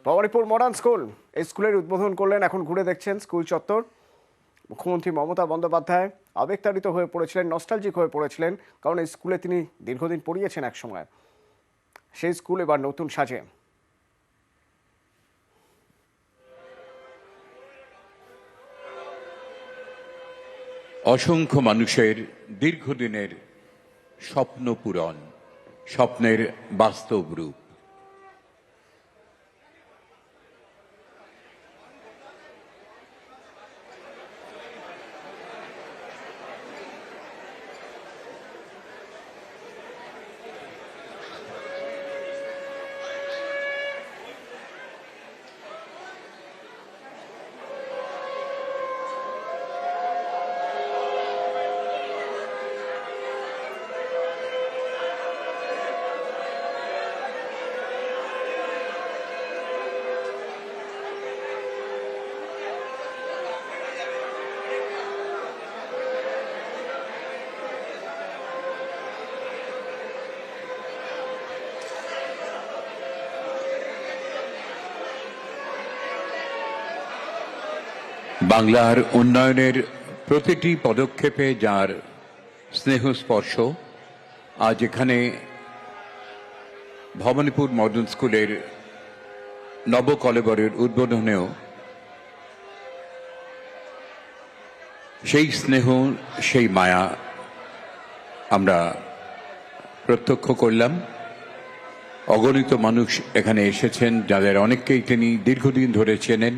Bhabanipur modern school, এই স্কুলের উদ্বোধন করলেন। এখন ঘুরে দেখছেন স্কুল চত্বর। মুখ্যমন্ত্রী মমতা বন্দ্যোপাধ্যায় আবেগতাড়িত হয়ে পড়েছিলেন, নস্টালজিক হয়ে পড়েছিলেন, কারণ এই স্কুলে তিনি দীর্ঘদিন পড়িয়েছেন এক সময়। সেই স্কুল এবার নতুন সাজে। অসংখ্য মানুষের দীর্ঘদিনের স্বপ্ন পূরণ, স্বপ্নের বাস্তব রূপ। বাংলার উন্নয়নের প্রতিটি পদক্ষেপে যার স্নেহস্পর্শ আজ এখানে ভবানীপুর মডার্ন স্কুলের নবকলেবরের উদ্বোধনেও সেই স্নেহ, সেই মায়া আমরা প্রত্যক্ষ করলাম। অগণিত মানুষ এখানে এসেছেন, যাদের অনেককেই তিনি দীর্ঘদিন ধরে চেনেন।